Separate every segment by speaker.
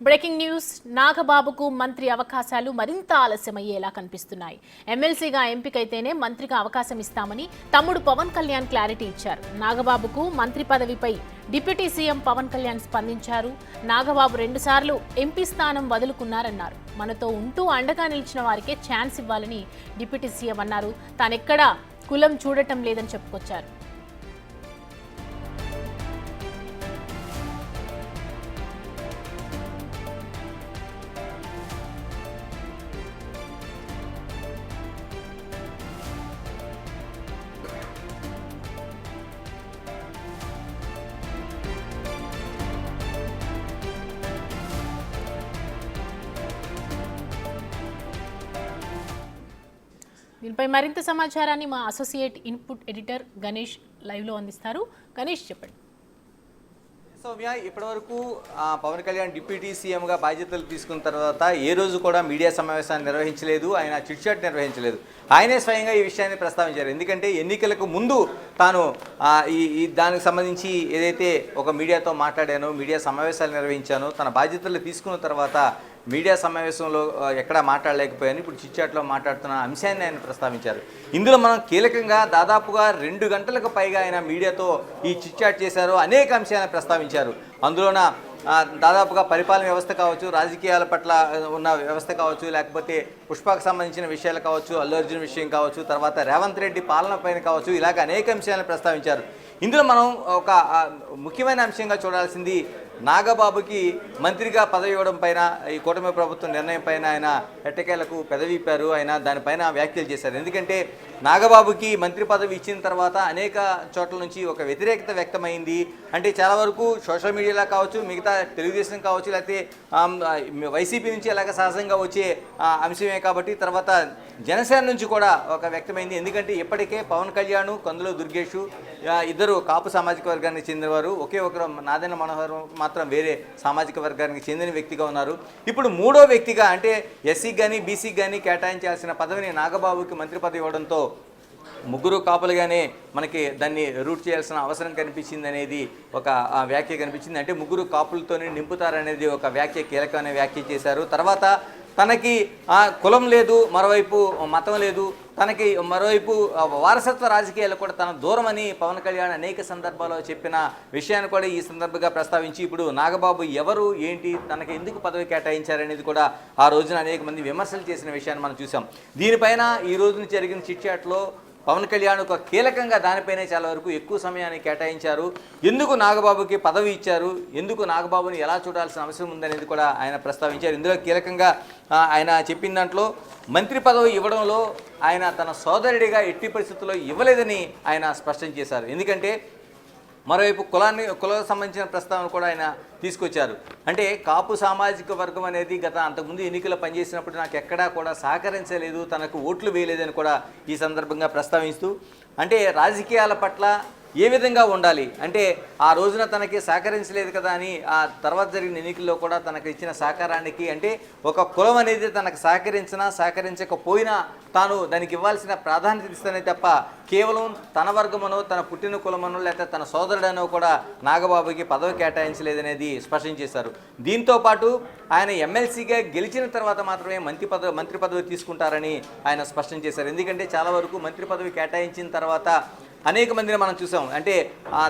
Speaker 1: Breaking news. నాగబాబుకు మంత్రి అవకాశాలు మరింత ఆలస్యమయ్యేలా కనిపిస్తున్నాయి. ఎమ్మెల్సీగా ఎంపికైతేనే మంత్రిగా అవకాశం ఇస్తామని తమ్ముడు పవన్ కళ్యాణ్ క్లారిటీ ఇచ్చారు. నాగబాబుకు మంత్రి పదవిపై డిప్యూటీ సీఎం పవన్ కళ్యాణ్ స్పందించారు. నాగబాబు 2 సార్లు ఎంపీ స్థానం వదులుకున్నారన్నారు. మనతో ఉంటూ అండగా నిలిచిన వారికే ఛాన్స్ ఇవ్వాలని డిప్యూటీ సీఎం అన్నారు. తానెక్కడా కులం చూడటం లేదని చెప్పుకొచ్చారు. దీనిపై మరింత సమాచారాన్ని మా అసోసియేట్ ఇన్పుట్ ఎడిటర్ గణేష్ లైవ్లో అందిస్తారు. గణేష్, చెప్పండి.
Speaker 2: సౌమ్య, ఇప్పటివరకు పవన్ కళ్యాణ్ డిప్యూటీ సీఎంగా బాధ్యతలు తీసుకున్న తర్వాత ఏ రోజు కూడా మీడియా సమావేశాన్ని నిర్వహించలేదు. ఆయన చిట్ చాట్ నిర్వహించలేదు. ఆయనే స్వయంగా ఈ విషయాన్ని ప్రస్తావించారు. ఎందుకంటే ఎన్నికలకు ముందు తాను దానికి సంబంధించి ఏదైతే ఒక మీడియాతో మాట్లాడానో, మీడియా సమావేశాలు నిర్వహించానో, తన బాధ్యతలు తీసుకున్న తర్వాత మీడియా సమావేశంలో ఎక్కడా మాట్లాడలేకపోయాను. ఇప్పుడు చిట్చాట్లో మాట్లాడుతున్న అంశాన్ని ఆయన ప్రస్తావించారు. ఇందులో మనం కీలకంగా దాదాపుగా 2 గంటలకు పైగా ఆయన మీడియాతో ఈ చిట్చాట్ చేశారు. అనేక అంశాలను ప్రస్తావించారు. అందులోన దాదాపుగా పరిపాలన వ్యవస్థ కావచ్చు, రాజకీయాల పట్ల ఉన్న వ్యవస్థ కావచ్చు, లేకపోతే పుష్పకు సంబంధించిన విషయాలు కావచ్చు, అల్లు అర్జున్ విషయం కావచ్చు, తర్వాత రేవంత్ రెడ్డి పాలన పైన కావచ్చు, ఇలాగ అనేక అంశాలను ప్రస్తావించారు. ఇందులో మనం ఒక ముఖ్యమైన అంశంగా చూడాల్సింది నాగబాబుకి మంత్రిగా పదవి ఇవ్వడం పైన ఈ కూటమి ప్రభుత్వం నిర్ణయం పైన ఆయన ఎట్టకేలకు పెదవిప్పారు. ఆయన దానిపైన వ్యాఖ్యలు చేశారు. ఎందుకంటే నాగబాబుకి మంత్రి పదవి ఇచ్చిన తర్వాత అనేక చోట్ల నుంచి ఒక వ్యతిరేకత వ్యక్తమైంది. అంటే చాలా వరకు సోషల్ మీడియాలో కావచ్చు, మిగతా తెలుగుదేశం కావచ్చు, లేకపోతే వైసీపీ నుంచి అలాగ సహజంగా వచ్చే అంశమే కాబట్టి తర్వాత జనసేన నుంచి కూడా ఒక వ్యక్తమైంది. ఎందుకంటే ఇప్పటికే పవన్ కళ్యాణ్, కందుల దుర్గేష్ ఇద్దరు కాపు సామాజిక వర్గానికి చెందినవారు. ఒకే ఒకరు నాదెండ్ల మనోహర్ మాత్రం వేరే సామాజిక వర్గానికి చెందిన వ్యక్తిగా ఉన్నారు. ఇప్పుడు 3వ వ్యక్తిగా అంటే ఎస్సీకి కానీ బీసీకి కానీ కేటాయించాల్సిన పదవిని నాగబాబుకి మంత్రి పదవి ఇవ్వడంతో 3 కాపులుగానే మనకి దాన్ని రూట్ చేయాల్సిన అవసరం కనిపించింది అనేది ఒక వ్యాఖ్య కనిపించింది. అంటే 3 కాపులతోనే నింపుతారనేది ఒక వ్యాఖ్య, కీలకమైన వ్యాఖ్య చేశారు. తర్వాత తనకి కులం లేదు, మరోవైపు మతం లేదు, తనకి మరోవైపు వారసత్వ రాజకీయాలు కూడా తన దూరమని పవన్ కళ్యాణ్ అనేక సందర్భాల్లో చెప్పిన విషయాన్ని కూడా ఈ సందర్భంగా ప్రస్తావించి ఇప్పుడు నాగబాబు ఎవరు, ఏంటి, తనకి ఎందుకు పదవి కేటాయించారనేది కూడా ఆ రోజున అనేక మంది విమర్శలు చేసిన విషయాన్ని మనం చూసాం. దీనిపైన ఈ రోజున జరిగిన చిట్ చాట్లో పవన్ కళ్యాణ్ ఒక కీలకంగా దానిపైనే చాలా వరకు ఎక్కువ సమయాన్ని కేటాయించారు. ఎందుకు నాగబాబుకి పదవి ఇచ్చారు, ఎందుకు నాగబాబుని ఎలా చూడాల్సిన అవసరం ఉందనేది కూడా ఆయన ప్రస్తావించారు. ఇందులో కీలకంగా ఆయన చెప్పిన దాంట్లో మంత్రి పదవి ఇవ్వడంలో ఆయన తన సోదరుడిగా ఎట్టి పరిస్థితుల్లో ఇవ్వలేదని ఆయన స్పష్టం చేశారు. ఎందుకంటే మరోవైపు కులానికి సంబంధించిన ప్రస్తావన కూడా ఆయన తీసుకొచ్చారు. అంటే కాపు సామాజిక వర్గం అనేది అంతకుముందు ఎన్నికల్లో పనిచేసినప్పుడు నాకు ఎక్కడా కూడా సహకరించలేదు, తనకు ఓట్లు వేయలేదని కూడా ఈ సందర్భంగా ప్రస్తావిస్తూ, అంటే రాజకీయాల పట్ల ఏ విధంగా ఉండాలి అంటే ఆ రోజున తనకి సహకరించలేదు కదా అని ఆ తర్వాత జరిగిన ఎన్నికల్లో కూడా తనకు ఇచ్చిన సహకారానికి అంటే ఒక కులం అనేది తనకు సహకరించకపోయినా తాను దానికి ఇవ్వాల్సిన ప్రాధాన్యత ఇస్తానే తప్ప కేవలం తన వర్గమనో, తన పుట్టిన కులమనో, లేకపోతే తన సోదరుడనో కూడా నాగబాబుకి పదవి కేటాయించలేదనేది స్పష్టం చేశారు. దీంతో పాటు ఆయన ఎమ్మెల్సీగా గెలిచిన తర్వాత మాత్రమే మంత్రి పదవి తీసుకుంటారని ఆయన స్పష్టం చేశారు. ఎందుకంటే చాలా వరకు మంత్రి పదవి కేటాయించిన తర్వాత అనేక మందిని మనం చూసాం. అంటే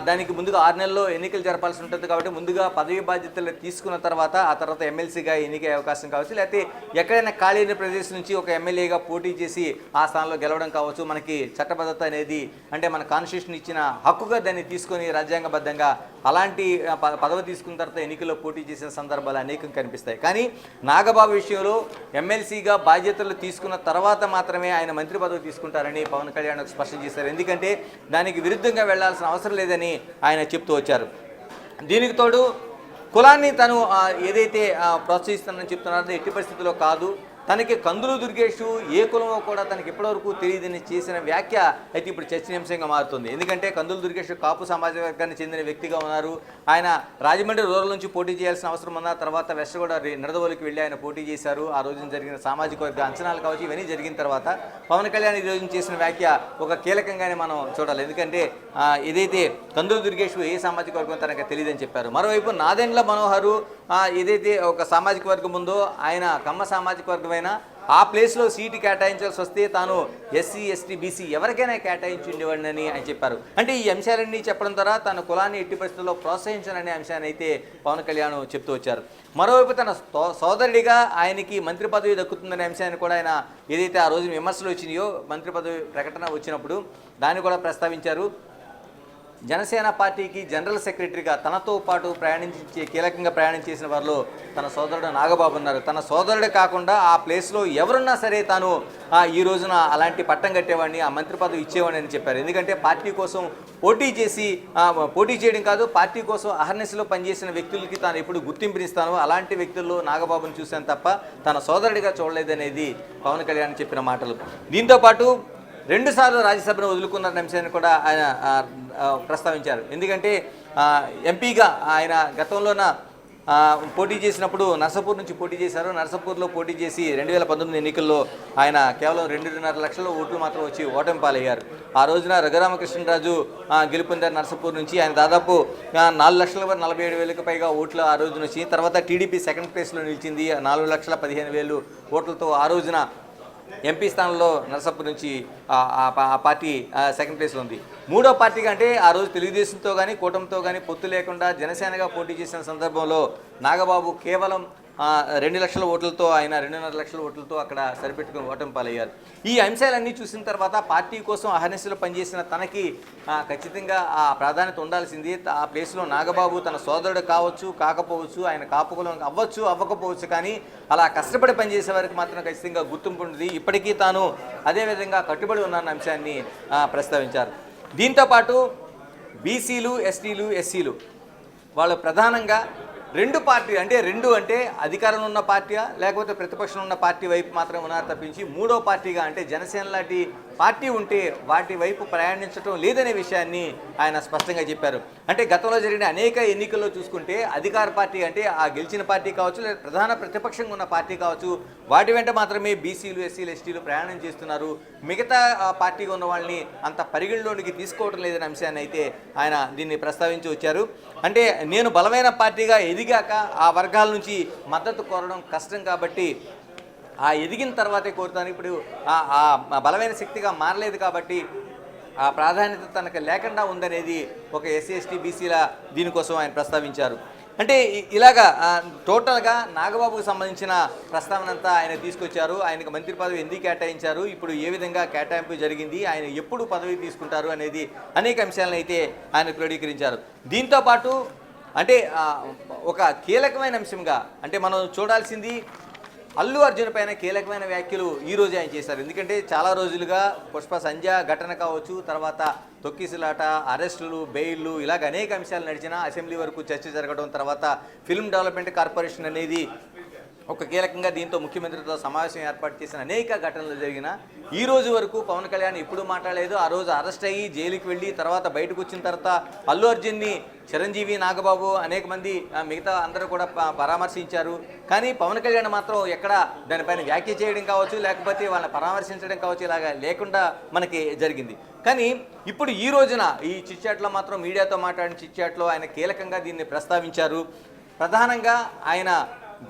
Speaker 2: దానికి ముందుగా 6 నెలల్లో ఎన్నికలు జరపాల్సి ఉంటుంది కాబట్టి ముందుగా పదవి బాధ్యతలు తీసుకున్న తర్వాత ఆ తర్వాత ఎమ్మెల్సీగా ఎన్నికయ్యే అవకాశం కావచ్చు, లేకపోతే ఎక్కడైనా ఖాళీ అయిన ప్రదేశం నుంచి ఒక ఎమ్మెల్యేగా పోటీ చేసి ఆ స్థానంలో గెలవడం కావచ్చు. మనకి చట్టబద్ధత అనేది అంటే మన కాన్స్టిట్యూషన్ ఇచ్చిన హక్కుగా దాన్ని తీసుకొని రాజ్యాంగబద్ధంగా అలాంటి పదవి తీసుకున్న తర్వాత ఎన్నికల్లో పోటీ చేసిన సందర్భాలు అనేకం కనిపిస్తాయి. కానీ నాగబాబు విషయంలో ఎమ్మెల్సీగా బాధ్యతలు తీసుకున్న తర్వాత మాత్రమే ఆయన మంత్రి పదవి తీసుకుంటారని పవన్ కళ్యాణ్ స్పష్టం చేశారు. ఎందుకంటే దానికి విరుద్ధంగా వెళ్లాల్సిన అవసరం లేదని ఆయన చెప్తూ వచ్చారు. దీనికి తోడు కులాన్ని తను ఏదైతే ప్రోత్సహిస్తానని చెప్తున్నారో ఎట్టి పరిస్థితుల్లో కాదు, తనకి కందులు దుర్గేష్ ఏ కులమో కూడా తనకి ఇప్పటివరకు తెలియదని చేసిన వ్యాఖ్య అయితే ఇప్పుడు చర్చనీయాంశంగా మారుతుంది. ఎందుకంటే కందులు దుర్గేష్ కాపు సామాజిక వర్గానికి చెందిన వ్యక్తిగా ఉన్నారు. ఆయన రాజమండ్రి రూరల్ నుంచి పోటీ చేయాల్సిన అవసరం ఉన్న తర్వాత వెస్ట్గోడ నిడదవోలుకి వెళ్ళి ఆయన పోటీ చేశారు. ఆ రోజున జరిగిన సామాజిక వర్గ అంచనాలు కావచ్చు, ఇవన్నీ జరిగిన తర్వాత పవన్ కళ్యాణ్ ఈ రోజున చేసిన వ్యాఖ్య ఒక కీలకంగానే మనం చూడాలి. ఎందుకంటే ఏదైతే కందులు దుర్గేష్ ఏ సామాజిక వర్గం తనకు తెలియదని చెప్పారు. మరోవైపు నాదెండ్ల మనోహరు ఏదైతే ఒక సామాజిక వర్గం ఉందో ఆయన కమ్మ సామాజిక వర్గమైనా ఆ ప్లేస్లో సీటు కేటాయించాల్సి వస్తే తాను ఎస్సీ ఎస్టీ బీసీ ఎవరికైనా కేటాయించి ఉండేవాడిని అని చెప్పారు. అంటే ఈ అంశాలన్నీ చెప్పడం ద్వారా తన కులాన్ని ఎట్టి పరిస్థితుల్లో ప్రోత్సహించాలనే అంశాన్ని అయితే పవన్ కళ్యాణ్ చెప్తూ వచ్చారు. మరోవైపు తన సోదరుడిగా ఆయనకి మంత్రి పదవి దక్కుతుందనే అంశాన్ని కూడా ఆయన ఏదైతే ఆ రోజు విమర్శలు వచ్చినాయో మంత్రి పదవి ప్రకటన వచ్చినప్పుడు దాన్ని కూడా ప్రస్తావించారు. జనసేన పార్టీకి జనరల్ సెక్రటరీగా తనతో పాటు కీలకంగా ప్రయాణం చేసిన వారిలో తన సోదరుడు నాగబాబు ఉన్నారు. తన సోదరుడే కాకుండా ఆ ప్లేస్లో ఎవరున్నా సరే తాను ఈ రోజున అలాంటి పట్టం కట్టేవాడిని, ఆ మంత్రి పదవి ఇచ్చేవాడిని అని చెప్పారు. ఎందుకంటే పార్టీ కోసం పోటీ చేయడం కాదు, పార్టీ కోసం అహర్నిశలో పనిచేసిన వ్యక్తులకి తాను ఎప్పుడు గుర్తింపునిస్తాను, అలాంటి వ్యక్తుల్లో నాగబాబుని చూశాను తప్ప తన సోదరుడిగా చూడలేదనేది పవన్ కళ్యాణ్ చెప్పిన మాటలు. దీంతోపాటు 2 సార్లు రాజ్యసభను వదులుకున్న అంశాన్ని కూడా ఆయన ప్రస్తావించారు. ఎందుకంటే ఎంపీగా ఆయన గతంలోన పోటీ చేసినప్పుడు నర్సాపూర్ నుంచి పోటీ చేశారు. నర్సాపూర్లో పోటీ చేసి 2019 ఎన్నికల్లో ఆయన కేవలం 2.5 లక్షల ఓట్లు మాత్రం వచ్చి ఓటమి పాలయ్యారు. ఆ రోజున రఘురామకృష్ణరాజు గెలుపొందారు నర్సాపూర్ నుంచి. ఆయన దాదాపు 4,47,000కి పైగా ఓట్లు ఆ రోజున వచ్చి, తర్వాత టీడీపీ సెకండ్ ప్లేస్లో నిలిచింది 4,15,000 ఓట్లతో. ఆ రోజున ఎంపీ స్థానంలో నరసాపూర్ నుంచి ఆ పార్టీ సెకండ్ ప్లేస్లో ఉంది. మూడో పార్టీగా అంటే ఆ రోజు తెలుగుదేశంతో కానీ కూటమితో కానీ పొత్తు లేకుండా జనసేనగా పోటీ చేసిన సందర్భంలో నాగబాబు కేవలం 2 లక్షల ఓట్లతో, ఆయన 2.5 లక్షల ఓట్లతో అక్కడ సరిపెట్టుకుని ఓటమి పాలయ్యారు. ఈ అంశాలన్నీ చూసిన తర్వాత పార్టీ కోసం అహర్నిశలో పనిచేసిన తనకి ఖచ్చితంగా ఆ ప్రాధాన్యత ఉండాల్సింది. ఆ ప్లేస్లో నాగబాబు తన సోదరుడు కావచ్చు, కాకపోవచ్చు, ఆయన కాపుకులం అవ్వచ్చు, అవ్వకపోవచ్చు, కానీ అలా కష్టపడి పనిచేసే వారికి మాత్రం ఖచ్చితంగా గుర్తింపు ఉంటుంది. ఇప్పటికీ తాను అదేవిధంగా కట్టుబడి ఉన్న అంశాన్ని ప్రస్తావించారు. దీంతోపాటు బీసీలు, ఎస్టీలు, ఎస్సీలు వాళ్ళు ప్రధానంగా 2 పార్టీ అంటే అధికారంలో ఉన్న పార్టీయా లేకపోతే ప్రతిపక్షంలో ఉన్న పార్టీ వైపు మాత్రమే ఉన్నారు తప్పించి మూడో పార్టీగా అంటే జనసేన లాంటి పార్టీ ఉంటే వాటి వైపు ప్రయాణించడం లేదనే విషయాన్ని ఆయన స్పష్టంగా చెప్పారు. అంటే గతంలో జరిగిన అనేక ఎన్నికల్లో చూసుకుంటే అధికార పార్టీ అంటే ఆ గెలిచిన పార్టీ కావచ్చు, లేదా ప్రధాన ప్రతిపక్షంగా ఉన్న పార్టీ కావచ్చు, వాటి వెంట మాత్రమే బీసీలు, ఎస్సీలు, ఎస్టీలు ప్రయాణం చేస్తున్నారు. మిగతా పార్టీగా ఉన్న వాళ్ళని అంత పరిగణలోనికి తీసుకోవడం లేదనే అంశాన్ని అయితే ఆయన దీన్ని ప్రస్తావించి వచ్చారు. అంటే నేను బలమైన పార్టీగా ఎదిగాక ఆ వర్గాల నుంచి మద్దతు కోరడం కష్టం కాబట్టి ఆ ఎదిగిన తర్వాతే కోరుతాను, ఇప్పుడు ఆ బలమైన శక్తిగా మారలేదు కాబట్టి ఆ ప్రాధాన్యత తనకు లేకుండా ఉందనేది ఒక ఎస్సీ, ఎస్టీ, బీసీల దీనికోసం ఆయన ప్రస్తావించారు. అంటే ఇలాగా టోటల్గా నాగబాబుకు సంబంధించిన ప్రస్తావన అంతా ఆయన తీసుకొచ్చారు. ఆయనకు మంత్రి పదవి ఎందుకు కేటాయించారు, ఇప్పుడు ఏ విధంగా కేటాయింపు జరిగింది, ఆయన ఎప్పుడు పదవి తీసుకుంటారు అనేది అనేక అంశాలను అయితే ఆయన క్రోడీకరించారు. దీంతోపాటు అంటే ఒక కీలకమైన అంశంగా అంటే మనం చూడాల్సింది అల్లు అర్జున్ పైన కీలకమైన వ్యాఖ్యలు ఈరోజు ఆయన చేశారు. ఎందుకంటే చాలా రోజులుగా పుష్ప సంధ్య ఘటన కావచ్చు, తర్వాత తొక్కిసలాట, అరెస్టులు, బెయిల్లు, ఇలాగ అనేక అంశాలు నడిచిన అసెంబ్లీ వరకు చర్చ జరగడం, తర్వాత ఫిల్మ్ డెవలప్మెంట్ కార్పొరేషన్ అనేది ఒక కీలకంగా దీంతో ముఖ్యమంత్రితో సమావేశం ఏర్పాటు చేసిన అనేక ఘటనలు జరిగిన ఈ రోజు వరకు పవన్ కళ్యాణ్ ఎప్పుడు మాట్లాడలేదు. ఆ రోజు అరెస్ట్ అయ్యి జైలుకి వెళ్ళి తర్వాత బయటకు వచ్చిన తర్వాత అల్లు అర్జున్ని చిరంజీవి, నాగబాబు, అనేక మంది మిగతా అందరూ కూడా పరామర్శించారు. కానీ పవన్ కళ్యాణ్ మాత్రం ఎక్కడ దానిపైన వ్యాఖ్య చేయడం కావచ్చు, లేకపోతే వాళ్ళని పరామర్శించడం కావచ్చు, ఇలాగా లేకుండా మనకి జరిగింది. కానీ ఇప్పుడు ఈ రోజున ఈ చిట్చాట్లో మాత్రం మీడియాతో మాట్లాడిన చిట్చాట్లో ఆయన కీలకంగా దీన్ని ప్రస్తావించారు. ప్రధానంగా ఆయన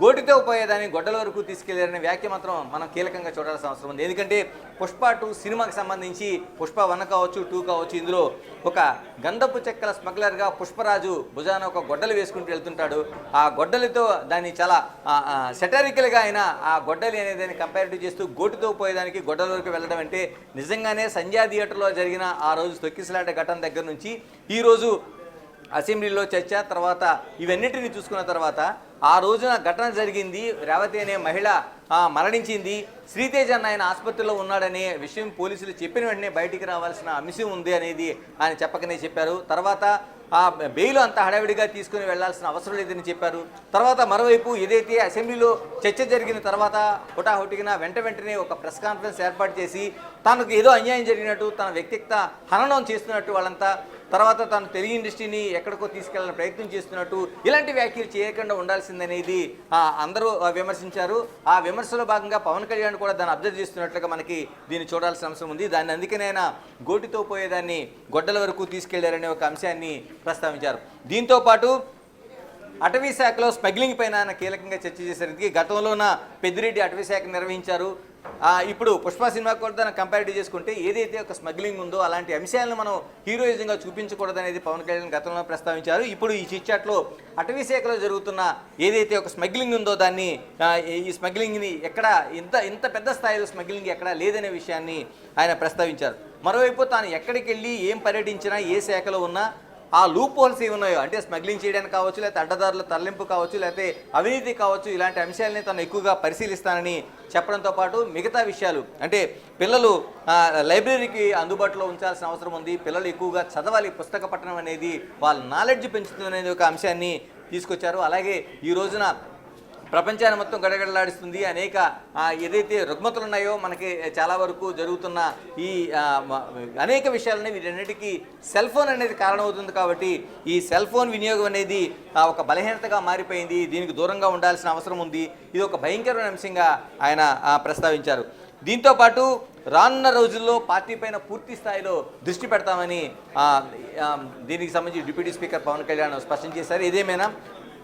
Speaker 2: గోటితో పోయేదాన్ని గొడ్డల వరకు తీసుకెళ్లారనే వ్యాఖ్య మాత్రం మనం కీలకంగా చూడాల్సిన అవసరం ఉంది. ఎందుకంటే పుష్ప 2 సినిమాకి సంబంధించి పుష్ప 1 కావచ్చు, 2 కావచ్చు, ఇందులో ఒక గంధపు చెక్కల స్మగ్లర్గా పుష్పరాజు భుజాన ఒక గొడ్డలు వేసుకుంటూ వెళ్తుంటాడు. ఆ గొడ్డలితో దాన్ని చాలా సెటారికల్గా ఆయన ఆ గొడ్డలి అనేది కంపారిటివ్ చేస్తూ గోటితో పోయేదానికి గొడ్డల వరకు వెళ్ళడం అంటే నిజంగానే సంధ్యా థియేటర్లో జరిగిన ఆ రోజు తొక్కిసలాట ఘటన దగ్గర నుంచి ఈరోజు అసెంబ్లీలో చర్చ, తర్వాత ఇవన్నిటిని చూసుకున్న తర్వాత ఆ రోజున ఘటన జరిగింది, రేవతి అనే మహిళ మరణించింది, శ్రీతేజ్ అన్న ఆయన ఆసుపత్రిలో ఉన్నాడనే విషయం పోలీసులు చెప్పిన వెంటనే బయటికి రావాల్సిన అంశం ఉంది అనేది ఆయన చెప్పకనే చెప్పారు. తర్వాత ఆ బెయిల్ అంత హడావిడిగా తీసుకుని వెళ్లాల్సిన అవసరం లేదని చెప్పారు. తర్వాత మరోవైపు ఏదైతే అసెంబ్లీలో చర్చ జరిగిన తర్వాత హుటాహుటిన వెంటనే ఒక ప్రెస్ కాన్ఫరెన్స్ ఏర్పాటు చేసి తనకు ఏదో అన్యాయం జరిగినట్టు, తన వ్యక్తిగత హననం చేస్తున్నట్టు వాళ్ళంతా, తర్వాత తను తెలుగు ఇండస్ట్రీని ఎక్కడికో తీసుకెళ్లాలని ప్రయత్నం చేస్తున్నట్టు ఇలాంటి వ్యాఖ్యలు చేయకుండా ఉండాల్సిందనేది అందరూ విమర్శించారు. ఆ విమర్శలో భాగంగా పవన్ కళ్యాణ్ కూడా దాన్ని అబ్జర్వ్ చేస్తున్నట్లుగా మనకి దీన్ని చూడాల్సిన అవసరం ఉంది. దాన్ని అందుకనే ఆయన గోటితో పోయేదాన్ని గొడ్డల వరకు తీసుకెళ్లారనే ఒక అంశాన్ని ప్రస్తావించారు. దీంతోపాటు అటవీ శాఖలో స్మగ్లింగ్ పైన ఆయన కీలకంగా చర్చ చేశారు. ఇది గతంలోన పెద్దిరెడ్డి అటవీ శాఖ నిర్వహించారు. ఇప్పుడు పుష్ప సినిమా కూడా దాన్ని కంపారిటివ్ చేసుకుంటే ఏదైతే ఒక స్మగ్లింగ్ ఉందో అలాంటి అంశాలను మనం హీరోయిజంగా చూపించకూడదనేది పవన్ కళ్యాణ్ గతంలో ప్రస్తావించారు. ఇప్పుడు ఈ చిట్చాట్లో అటవీ శాఖలో జరుగుతున్న ఏదైతే ఒక స్మగ్లింగ్ ఉందో దాన్ని ఈ స్మగ్లింగ్ని ఎక్కడ ఇంత పెద్ద స్థాయిలో స్మగ్లింగ్ ఎక్కడా లేదనే విషయాన్ని ఆయన ప్రస్తావించారు. మరోవైపు తాను ఎక్కడికి వెళ్ళి ఏం పర్యటించినా ఏ శాఖలో ఉన్నా ఆ లూప్ హోల్స్ ఏమున్నాయో అంటే స్మగ్లింగ్ చేయడానికి కావచ్చు, లేకపోతే అడ్డదారుల తరలింపు కావచ్చు, లేకపోతే అవినీతి కావచ్చు, ఇలాంటి అంశాలని తను ఎక్కువగా పరిశీలిస్తానని చెప్పడంతో పాటు మిగతా విషయాలు అంటే పిల్లలు లైబ్రరీకి అందుబాటులో ఉంచాల్సిన అవసరం ఉంది, పిల్లలు ఎక్కువగా చదవాలి, పుస్తక పఠనం అనేది వాళ్ళ నాలెడ్జ్ పెంచుతుందనేది ఒక అంశాన్ని తీసుకొచ్చారు. అలాగే ఈ రోజున ప్రపంచాన్ని మొత్తం గడగడలాడిస్తుంది అనేక ఏదైతే రుగ్మతలు ఉన్నాయో మనకి చాలా వరకు జరుగుతున్న ఈ అనేక విషయాలని వీటన్నిటికీ సెల్ ఫోన్ అనేది కారణమవుతుంది. కాబట్టి ఈ సెల్ ఫోన్ వినియోగం అనేది ఒక బలహీనతగా మారిపోయింది, దీనికి దూరంగా ఉండాల్సిన అవసరం ఉంది. ఇది ఒక భయంకరమైన అంశంగా ఆయన ప్రస్తావించారు. దీంతోపాటు రానున్న రోజుల్లో పార్టీ పైన పూర్తి స్థాయిలో దృష్టి పెడతామని దీనికి సంబంధించి డిప్యూటీ స్పీకర్ పవన్ కళ్యాణ్ స్పష్టం చేశారు. ఏదేమైనా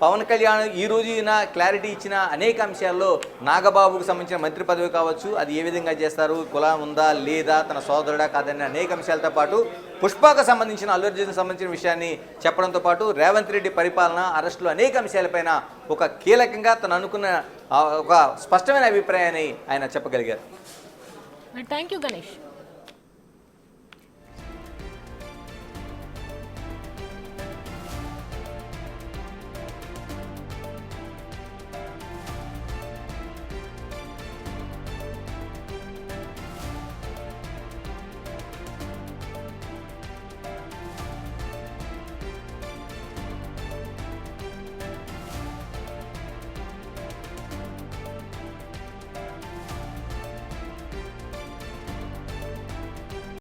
Speaker 2: పవన్ కళ్యాణ్ ఈ రోజున క్లారిటీ ఇచ్చిన అనేక అంశాల్లో నాగబాబుకు సంబంధించిన మంత్రి పదవి కావచ్చు, అది ఏ విధంగా చేస్తారు, కులం ఉందా లేదా, తన సోదరుడా కాదని అనేక అంశాలతో పాటు పుష్పకు సంబంధించిన అల్లు అర్జున్కి సంబంధించిన విషయాన్ని చెప్పడంతో పాటు రేవంత్ రెడ్డి పరిపాలన, అరెస్టులు అనేక అంశాలపైన ఒక కీలకంగా తను అనుకున్న ఒక స్పష్టమైన అభిప్రాయాన్ని ఆయన చెప్పగలిగారు.
Speaker 1: Thank you Ganesh.